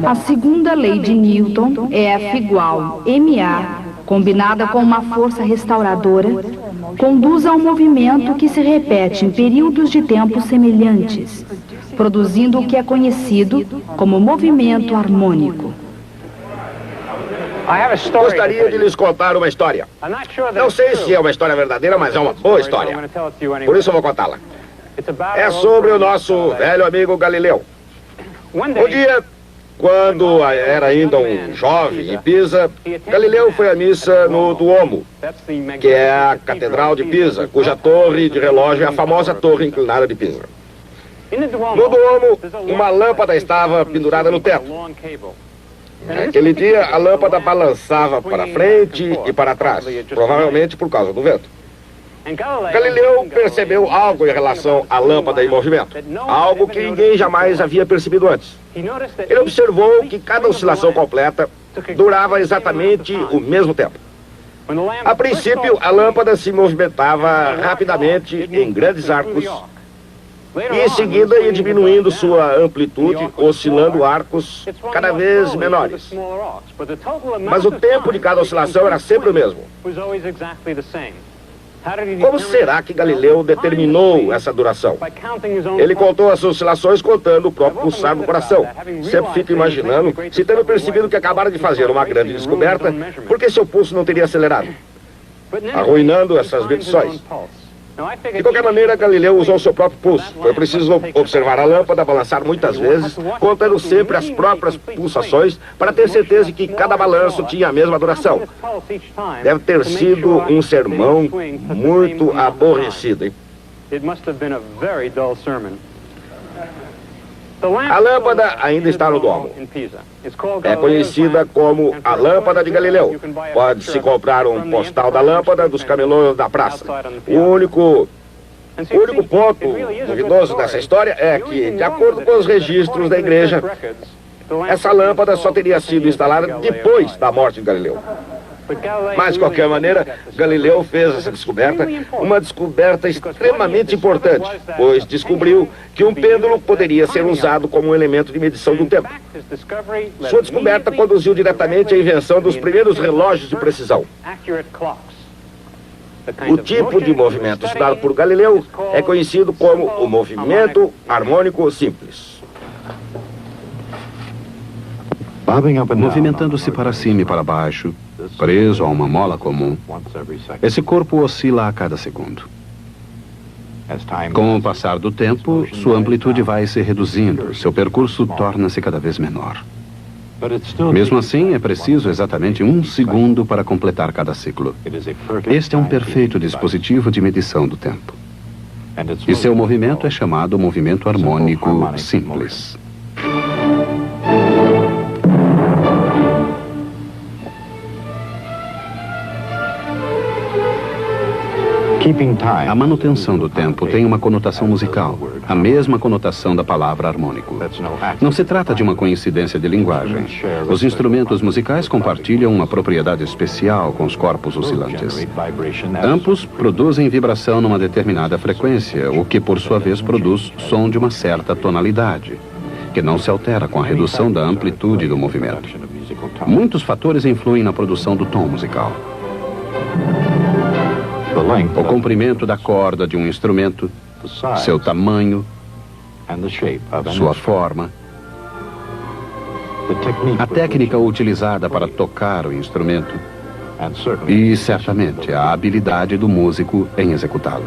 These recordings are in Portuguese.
A segunda lei de Newton é F igual ma, combinada com uma força restauradora, conduz a um movimento que se repete em períodos de tempo semelhantes, produzindo o que é conhecido como movimento harmônico. Gostaria de lhes contar uma história. Não sei se é uma história verdadeira, mas é uma boa história. Por isso eu vou contá-la. É sobre o nosso velho amigo Galileu. Um dia, quando era ainda um jovem em Pisa, Galileu foi à missa no Duomo, que é a Catedral de Pisa, cuja torre de relógio é a famosa Torre Inclinada de Pisa. No Duomo, uma lâmpada estava pendurada no teto. Naquele dia, a lâmpada balançava para frente e para trás, provavelmente por causa do vento. Galileu percebeu algo em relação à lâmpada em movimento, algo que ninguém jamais havia percebido antes. Ele observou que cada oscilação completa durava exatamente o mesmo tempo. A princípio, a lâmpada se movimentava rapidamente em grandes arcos e em seguida ia diminuindo sua amplitude, oscilando arcos cada vez menores. Mas o tempo de cada oscilação era sempre o mesmo. Como será que Galileu determinou essa duração? Ele contou as oscilações contando o próprio pulsar do coração. Sempre fico imaginando se, tendo percebido que acabara de fazer uma grande descoberta, por que seu pulso não teria acelerado, arruinando essas medições? De qualquer maneira, Galileu usou seu próprio pulso. Foi preciso observar a lâmpada balançar muitas vezes, contando sempre as próprias pulsações, para ter certeza de que cada balanço tinha a mesma duração. Deve ter sido um sermão muito aborrecido, hein? A lâmpada ainda está no Duomo. É conhecida como a lâmpada de Galileu. Pode-se comprar um postal da lâmpada dos camelôs da praça. O único ponto duvidoso dessa história é que, de acordo com os registros da igreja, essa lâmpada só teria sido instalada depois da morte de Galileu. Mas, de qualquer maneira, Galileu fez essa descoberta, uma descoberta extremamente importante, pois descobriu que um pêndulo poderia ser usado como um elemento de medição do tempo. Sua descoberta conduziu diretamente à invenção dos primeiros relógios de precisão. O tipo de movimento estudado por Galileu é conhecido como o movimento harmônico simples. Movimentando-se para cima e para baixo, preso a uma mola comum, esse corpo oscila a cada segundo. Com o passar do tempo, sua amplitude vai se reduzindo, seu percurso torna-se cada vez menor. Mesmo assim, é preciso exatamente 1 segundo para completar cada ciclo. Este é um perfeito dispositivo de medição do tempo. E seu movimento é chamado movimento harmônico simples. A manutenção do tempo tem uma conotação musical, a mesma conotação da palavra harmônico. Não se trata de uma coincidência de linguagem. Os instrumentos musicais compartilham uma propriedade especial com os corpos oscilantes. Ambos produzem vibração numa determinada frequência, o que por sua vez produz som de uma certa tonalidade, que não se altera com a redução da amplitude do movimento. Muitos fatores influem na produção do tom musical. O comprimento da corda de um instrumento, seu tamanho, sua forma, a técnica utilizada para tocar o instrumento e, certamente, a habilidade do músico em executá-lo.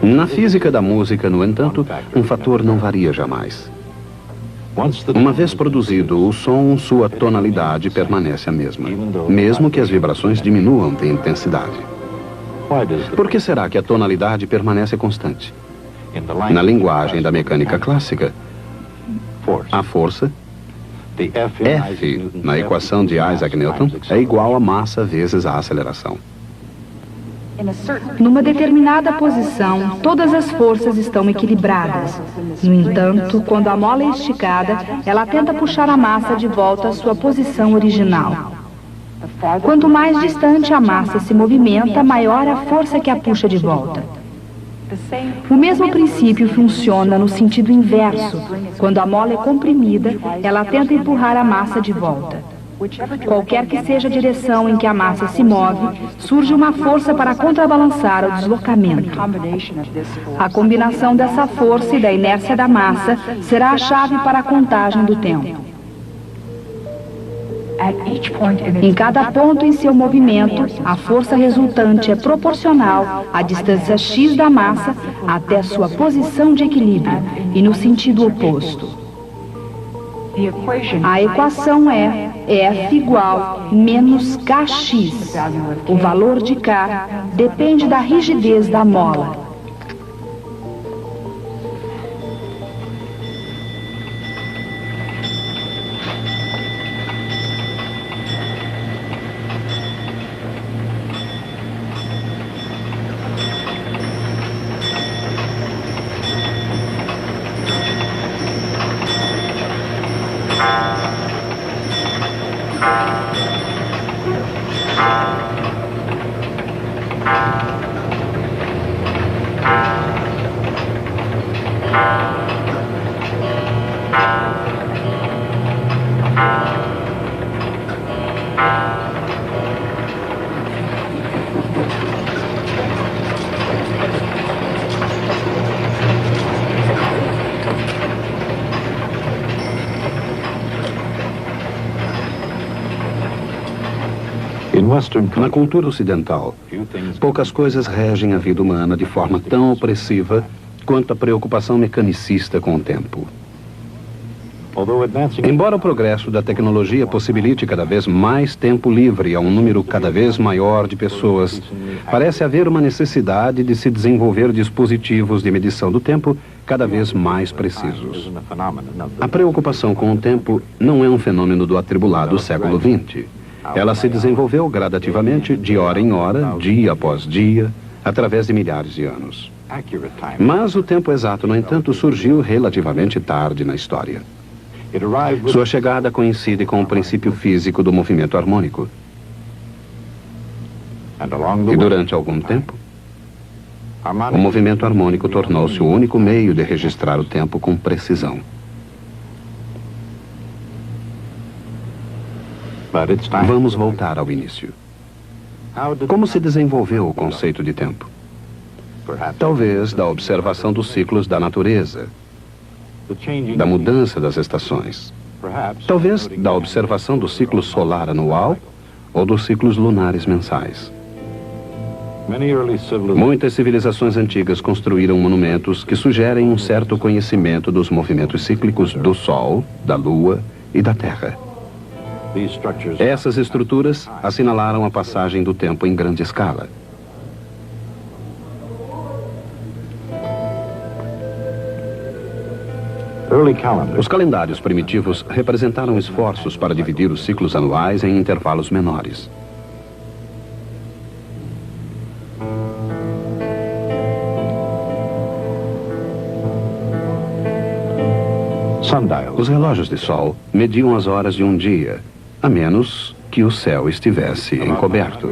Na física da música, no entanto, um fator não varia jamais. Uma vez produzido o som, sua tonalidade permanece a mesma, mesmo que as vibrações diminuam de intensidade. Por que será que a tonalidade permanece constante? Na linguagem da mecânica clássica, a força, F, na equação de Isaac Newton, é igual a massa vezes a aceleração. Numa determinada posição, todas as forças estão equilibradas. No entanto, quando a mola é esticada, ela tenta puxar a massa de volta à sua posição original. Quanto mais distante a massa se movimenta, maior a força que a puxa de volta. O mesmo princípio funciona no sentido inverso. Quando a mola é comprimida, ela tenta empurrar a massa de volta. Qualquer que seja a direção em que a massa se move, surge uma força para contrabalançar o deslocamento. A combinação dessa força e da inércia da massa será a chave para a contagem do tempo. Em cada ponto em seu movimento, a força resultante é proporcional à distância x da massa até sua posição de equilíbrio, e no sentido oposto. A equação é F igual menos Kx. O valor de K depende da rigidez da mola. Na cultura ocidental, poucas coisas regem a vida humana de forma tão opressiva quanto a preocupação mecanicista com o tempo. Embora o progresso da tecnologia possibilite cada vez mais tempo livre a um número cada vez maior de pessoas, parece haver uma necessidade de se desenvolver dispositivos de medição do tempo cada vez mais precisos. A preocupação com o tempo não é um fenômeno do atribulado século XX. Ela se desenvolveu gradativamente, de hora em hora, dia após dia, através de milhares de anos. Mas o tempo exato, no entanto, surgiu relativamente tarde na história. Sua chegada coincide com o princípio físico do movimento harmônico. E durante algum tempo, o movimento harmônico tornou-se o único meio de registrar o tempo com precisão. Vamos voltar ao início. Como se desenvolveu o conceito de tempo? Talvez da observação dos ciclos da natureza, da mudança das estações. Talvez da observação do ciclo solar anual ou dos ciclos lunares mensais. Muitas civilizações antigas construíram monumentos que sugerem um certo conhecimento dos movimentos cíclicos do Sol, da Lua e da Terra. Essas estruturas assinalaram a passagem do tempo em grande escala. Os calendários primitivos representaram esforços para dividir os ciclos anuais em intervalos menores. Os relógios de sol mediam as horas de um dia, a menos que o céu estivesse encoberto.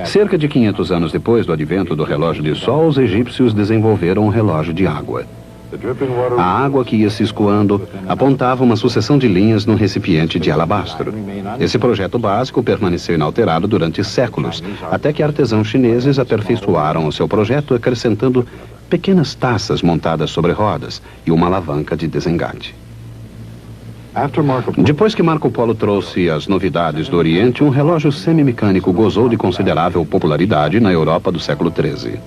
Cerca de 500 anos depois do advento do relógio de sol, os egípcios desenvolveram um relógio de água. A água que ia se escoando apontava uma sucessão de linhas num recipiente de alabastro. Esse projeto básico permaneceu inalterado durante séculos, até que artesãos chineses aperfeiçoaram o seu projeto, acrescentando pequenas taças montadas sobre rodas e uma alavanca de desengate. Depois que Marco Polo trouxe as novidades do Oriente, um relógio semimecânico gozou de considerável popularidade na Europa do século XIII.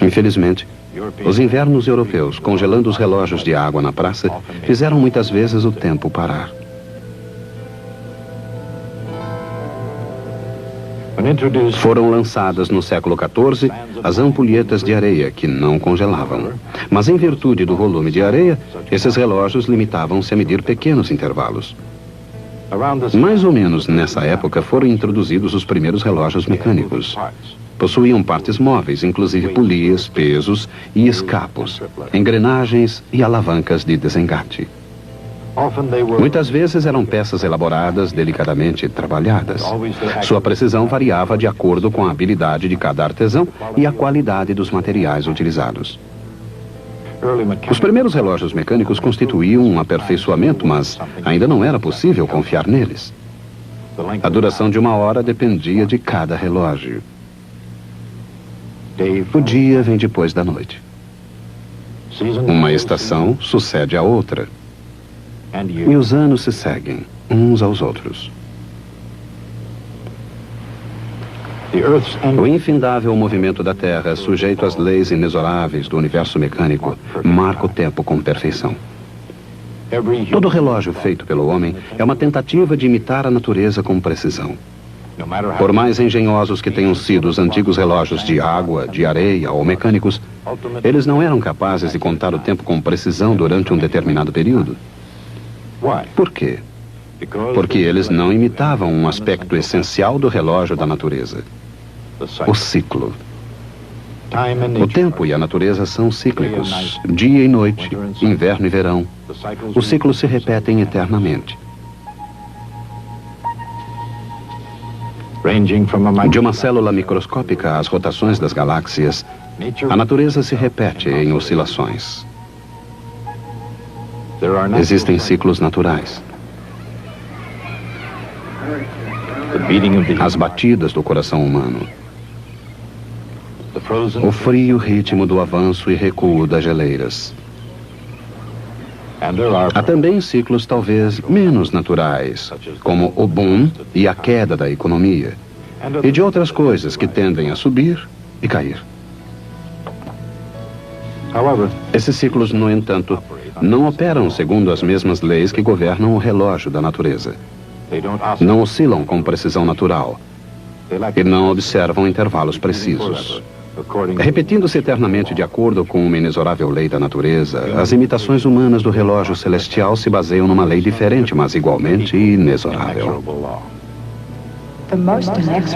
Infelizmente, os invernos europeus, congelando os relógios de água na praça, fizeram muitas vezes o tempo parar. Foram lançadas no século XIV as ampulhetas de areia, que não congelavam. Mas em virtude do volume de areia, esses relógios limitavam-se a medir pequenos intervalos. Mais ou menos nessa época foram introduzidos os primeiros relógios mecânicos. Possuíam partes móveis, inclusive polias, pesos e escapos, engrenagens e alavancas de desengate. Muitas vezes eram peças elaboradas, delicadamente trabalhadas. Sua precisão variava de acordo com a habilidade de cada artesão e a qualidade dos materiais utilizados. Os primeiros relógios mecânicos constituíam um aperfeiçoamento, mas ainda não era possível confiar neles. A duração de uma hora dependia de cada relógio. O dia vem depois da noite. Uma estação sucede à outra. E os anos se seguem, uns aos outros. O infindável movimento da Terra, sujeito às leis inexoráveis do universo mecânico, marca o tempo com perfeição. Todo relógio feito pelo homem é uma tentativa de imitar a natureza com precisão. Por mais engenhosos que tenham sido os antigos relógios de água, de areia ou mecânicos, eles não eram capazes de contar o tempo com precisão durante um determinado período. Por quê? Porque eles não imitavam um aspecto essencial do relógio da natureza: o ciclo. O tempo e a natureza são cíclicos. Dia e noite, inverno e verão. Os ciclos se repetem eternamente. De uma célula microscópica às rotações das galáxias, a natureza se repete em oscilações. Existem ciclos naturais. As batidas do coração humano. O frio ritmo do avanço e recuo das geleiras. Há também ciclos talvez menos naturais, como o boom e a queda da economia, e de outras coisas que tendem a subir e cair. Esses ciclos, no entanto, não operam segundo as mesmas leis que governam o relógio da natureza. Não oscilam com precisão natural e não observam intervalos precisos. Repetindo-se eternamente de acordo com uma inexorável lei da natureza, as imitações humanas do relógio celestial se baseiam numa lei diferente, mas igualmente inexorável.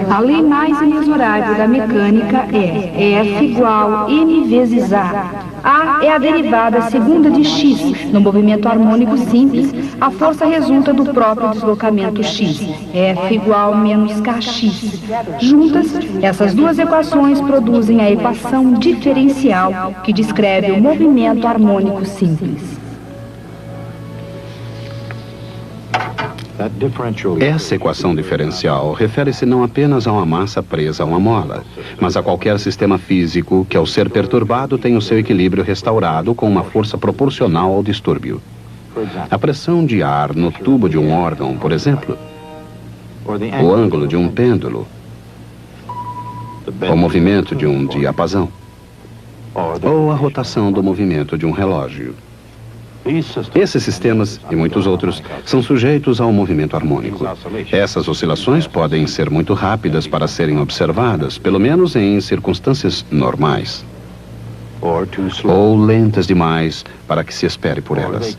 A lei mais inexorável da mecânica é F igual M vezes A. A é a derivada segunda de X. No movimento harmônico simples, a força resulta do próprio deslocamento X. F igual menos KX. Juntas, essas duas equações produzem a equação diferencial que descreve o movimento harmônico simples. Essa equação diferencial refere-se não apenas a uma massa presa a uma mola, mas a qualquer sistema físico que, ao ser perturbado, tem o seu equilíbrio restaurado com uma força proporcional ao distúrbio. A pressão de ar no tubo de um órgão, por exemplo, o ângulo de um pêndulo, o movimento de um diapasão, ou a rotação do movimento de um relógio. Esses sistemas e muitos outros são sujeitos ao movimento harmônico. Essas oscilações podem ser muito rápidas para serem observadas, pelo menos em circunstâncias normais, ou lentas demais para que se espere por elas.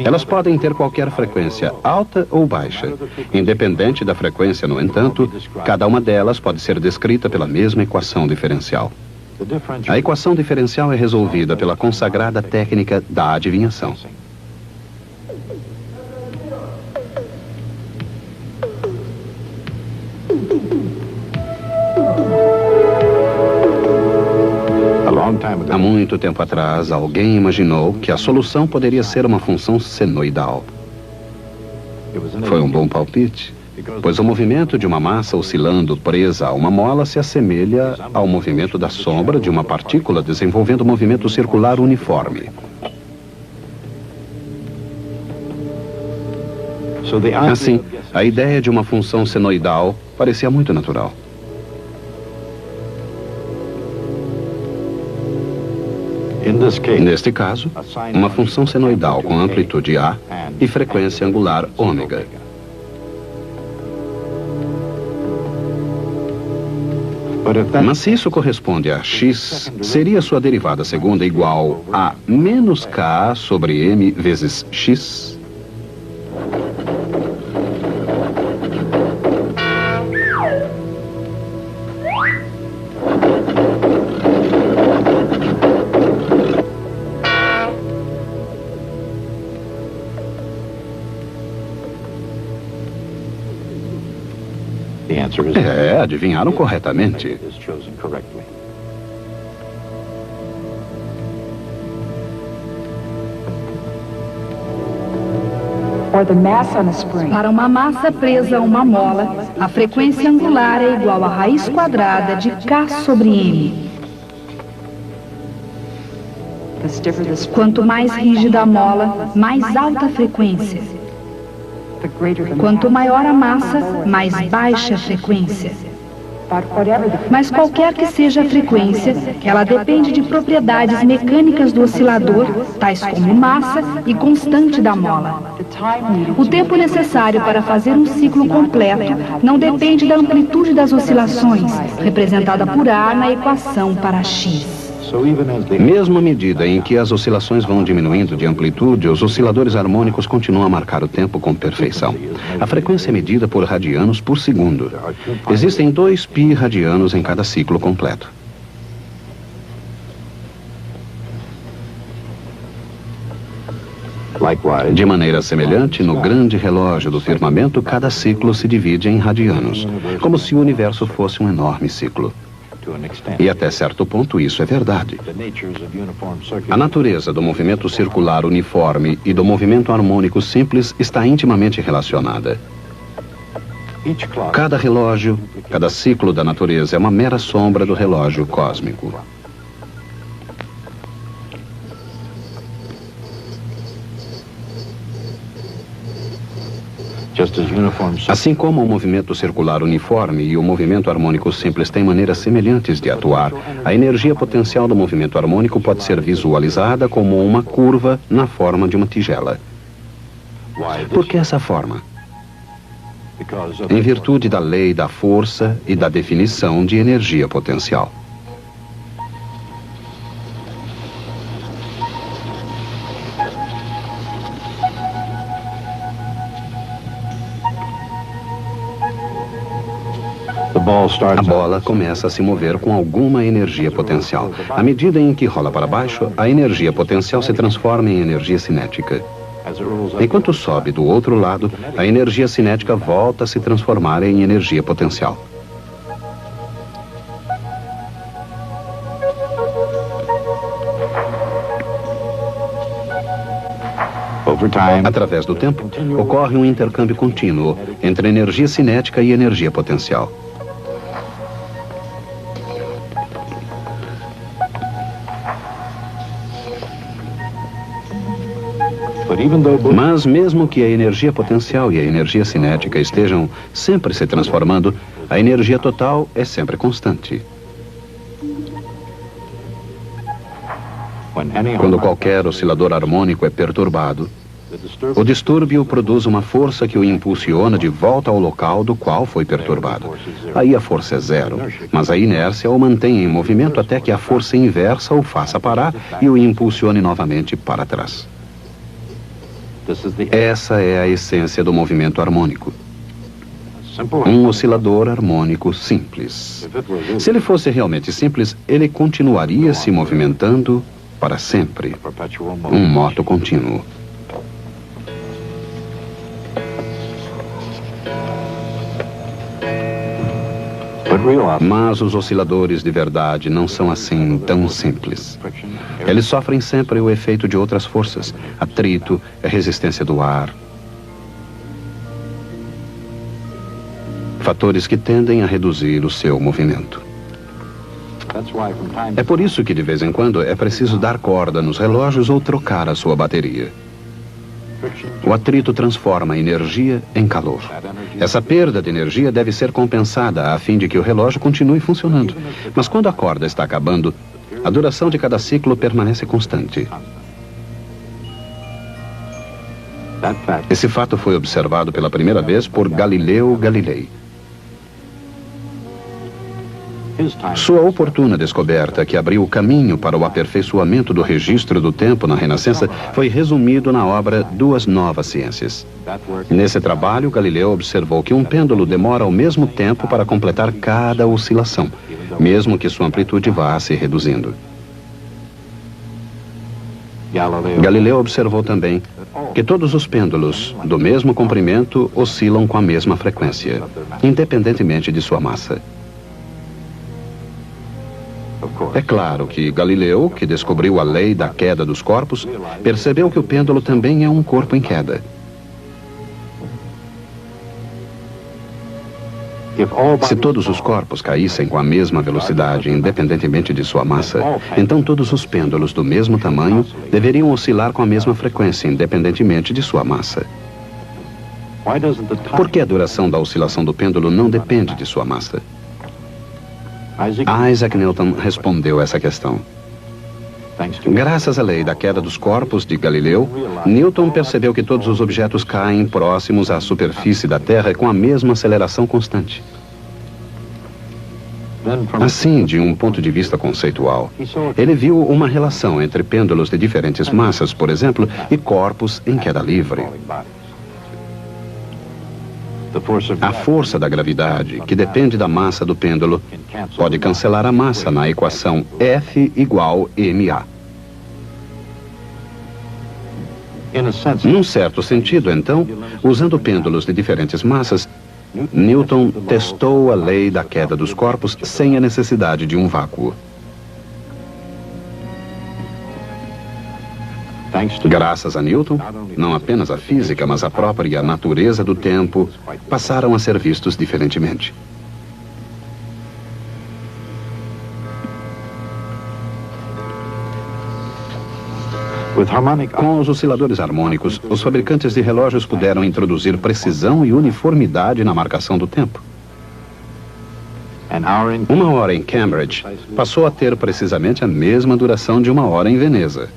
Elas podem ter qualquer frequência, alta ou baixa. Independente da frequência, no entanto, cada uma delas pode ser descrita pela mesma equação diferencial. A equação diferencial é resolvida pela consagrada técnica da adivinhação. Há muito tempo atrás, alguém imaginou que a solução poderia ser uma função senoidal. Foi um bom palpite, pois o movimento de uma massa oscilando presa a uma mola se assemelha ao movimento da sombra de uma partícula desenvolvendo um movimento circular uniforme. Assim, a ideia de uma função senoidal parecia muito natural. Neste caso, uma função senoidal com amplitude A e frequência angular ômega. Mas se isso corresponde a x, seria sua derivada segunda igual a menos k sobre m vezes x? Adivinharam corretamente. Para uma massa presa a uma mola, a frequência angular é igual à raiz quadrada de K sobre M. Quanto mais rígida a mola, mais alta a frequência. Quanto maior a massa, mais baixa a frequência. Mas qualquer que seja a frequência, ela depende de propriedades mecânicas do oscilador, tais como massa e constante da mola. O tempo necessário para fazer um ciclo completo não depende da amplitude das oscilações, representada por A na equação para X. Mesmo à medida em que as oscilações vão diminuindo de amplitude, os osciladores harmônicos continuam a marcar o tempo com perfeição. A frequência é medida por radianos por segundo. Existem 2 π radianos em cada ciclo completo. De maneira semelhante, no grande relógio do firmamento, cada ciclo se divide em radianos, como se o universo fosse um enorme ciclo. E até certo ponto isso é verdade. A natureza do movimento circular uniforme e do movimento harmônico simples está intimamente relacionada. Cada relógio, cada ciclo da natureza é uma mera sombra do relógio cósmico. Assim como o movimento circular uniforme e o movimento harmônico simples têm maneiras semelhantes de atuar, a energia potencial do movimento harmônico pode ser visualizada como uma curva na forma de uma tigela. Por que essa forma? Em virtude da lei da força e da definição de energia potencial. A bola começa a se mover com alguma energia potencial. À medida em que rola para baixo, a energia potencial se transforma em energia cinética. Enquanto sobe do outro lado, a energia cinética volta a se transformar em energia potencial. Através do tempo, ocorre um intercâmbio contínuo entre energia cinética e energia potencial. Mas mesmo que a energia potencial e a energia cinética estejam sempre se transformando, a energia total é sempre constante. Quando qualquer oscilador harmônico é perturbado, o distúrbio produz uma força que o impulsiona de volta ao local do qual foi perturbado. Aí a força é zero, mas a inércia o mantém em movimento até que a força inversa o faça parar e o impulsione novamente para trás. Essa é a essência do movimento harmônico. Um oscilador harmônico simples. Se ele fosse realmente simples, ele continuaria se movimentando para sempre. Um moto contínuo. Mas os osciladores de verdade não são assim tão simples. Eles sofrem sempre o efeito de outras forças, atrito, a resistência do ar. Fatores que tendem a reduzir o seu movimento. É por isso que de vez em quando é preciso dar corda nos relógios ou trocar a sua bateria. O atrito transforma a energia em calor. Essa perda de energia deve ser compensada a fim de que o relógio continue funcionando. Mas quando a corda está acabando, a duração de cada ciclo permanece constante. Esse fato foi observado pela primeira vez por Galileu Galilei. Sua oportuna descoberta, que abriu o caminho para o aperfeiçoamento do registro do tempo na Renascença, foi resumido na obra Duas Novas Ciências. Nesse trabalho, Galileu observou que um pêndulo demora o mesmo tempo para completar cada oscilação, mesmo que sua amplitude vá se reduzindo. Galileu observou também que todos os pêndulos do mesmo comprimento oscilam com a mesma frequência, independentemente de sua massa. É claro que Galileu, que descobriu a lei da queda dos corpos, percebeu que o pêndulo também é um corpo em queda. Se todos os corpos caíssem com a mesma velocidade, independentemente de sua massa, então todos os pêndulos do mesmo tamanho deveriam oscilar com a mesma frequência, independentemente de sua massa. Por que a duração da oscilação do pêndulo não depende de sua massa? Isaac Newton respondeu essa questão. Graças à lei da queda dos corpos de Galileu, Newton percebeu que todos os objetos caem próximos à superfície da Terra com a mesma aceleração constante. Assim, de um ponto de vista conceitual, ele viu uma relação entre pêndulos de diferentes massas, por exemplo, e corpos em queda livre. A força da gravidade, que depende da massa do pêndulo, pode cancelar a massa na equação F igual ma. Num certo sentido, então, usando pêndulos de diferentes massas, Newton testou a lei da queda dos corpos sem a necessidade de um vácuo. Graças a Newton, não apenas a física, mas a própria natureza do tempo passaram a ser vistos diferentemente. Com os osciladores harmônicos, os fabricantes de relógios puderam introduzir precisão e uniformidade na marcação do tempo. Uma hora em Cambridge passou a ter precisamente a mesma duração de uma hora em Veneza.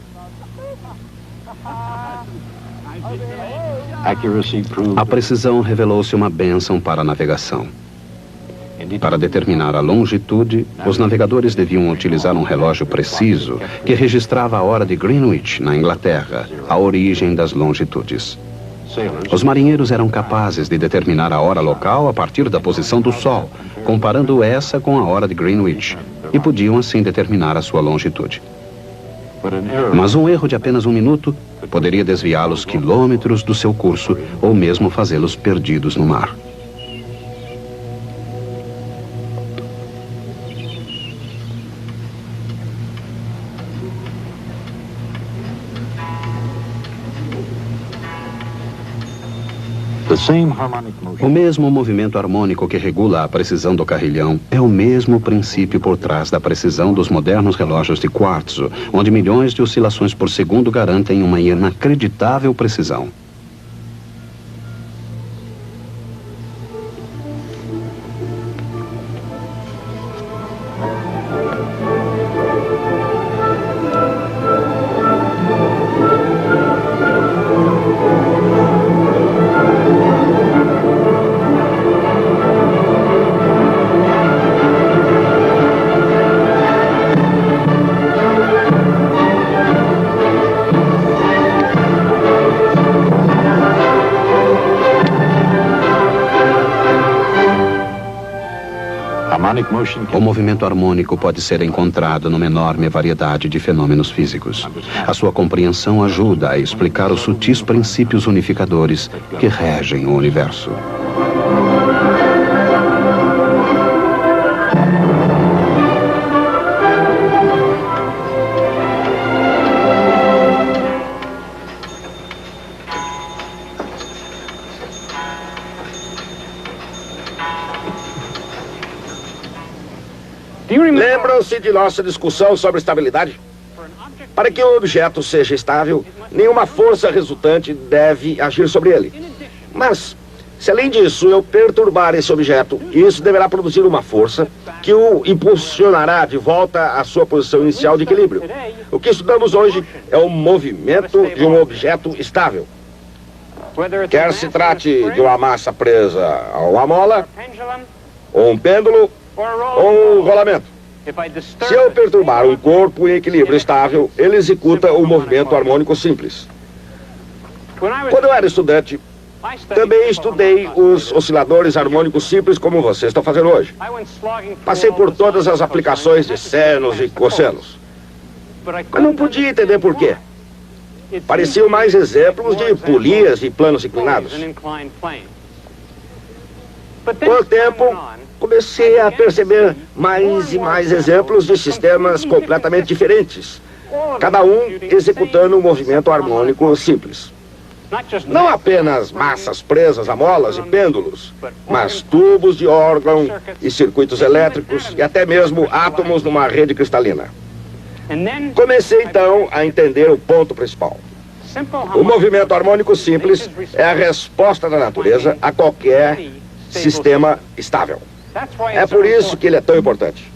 A precisão revelou-se uma bênção para a navegação. Para determinar a longitude, os navegadores deviam utilizar um relógio preciso que registrava a hora de Greenwich, na Inglaterra, a origem das longitudes. Os marinheiros eram capazes de determinar a hora local a partir da posição do Sol, comparando essa com a hora de Greenwich, e podiam assim determinar a sua longitude. Mas um erro de apenas um minuto poderia desviá-los quilômetros do seu curso ou mesmo fazê-los perdidos no mar. O mesmo movimento harmônico que regula a precisão do carrilhão é o mesmo princípio por trás da precisão dos modernos relógios de quartzo, onde milhões de oscilações por segundo garantem uma inacreditável precisão. O movimento harmônico pode ser encontrado numa enorme variedade de fenômenos físicos. A sua compreensão ajuda a explicar os sutis princípios unificadores que regem o universo. Lembram-se de nossa discussão sobre estabilidade? Para que um objeto seja estável, nenhuma força resultante deve agir sobre ele. Mas, se além disso eu perturbar esse objeto, isso deverá produzir uma força que o impulsionará de volta à sua posição inicial de equilíbrio. O que estudamos hoje é o movimento de um objeto estável. Quer se trate de uma massa presa a uma mola, ou um pêndulo, ou um rolamento. Se eu perturbar um corpo em equilíbrio estável, ele executa um movimento harmônico simples. Quando eu era estudante, também estudei os osciladores harmônicos simples como vocês estão fazendo hoje. Passei por todas as aplicações de senos e cossenos. Mas não podia entender por quê. Pareciam mais exemplos de polias e planos inclinados. Com o tempo, comecei a perceber mais e mais exemplos de sistemas completamente diferentes, cada um executando um movimento harmônico simples. Não apenas massas presas a molas e pêndulos, mas tubos de órgão e circuitos elétricos e até mesmo átomos numa rede cristalina. Comecei então a entender o ponto principal. O movimento harmônico simples é a resposta da natureza a qualquer sistema estável. É por isso que ele é tão importante.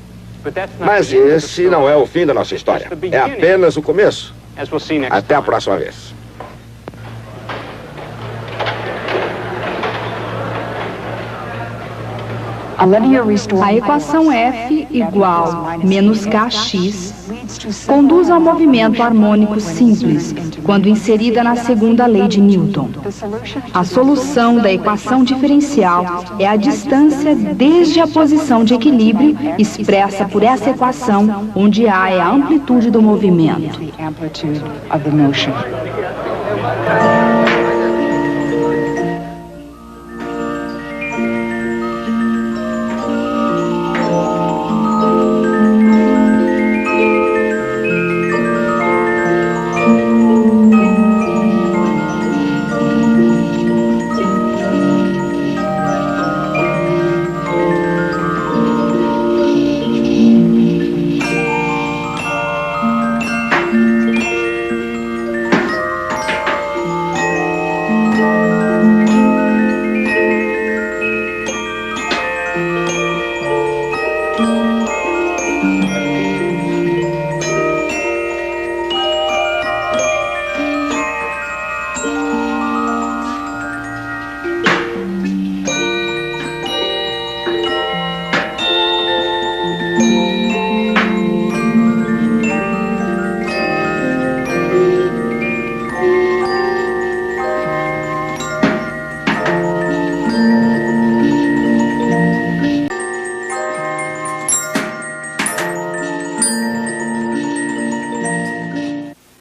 Mas esse não é o fim da nossa história. É apenas o começo. Até a próxima vez. A equação F igual menos KX conduz ao movimento harmônico simples quando inserida na segunda lei de Newton. A solução da equação diferencial é a distância desde a posição de equilíbrio expressa por essa equação, onde A é a amplitude do movimento.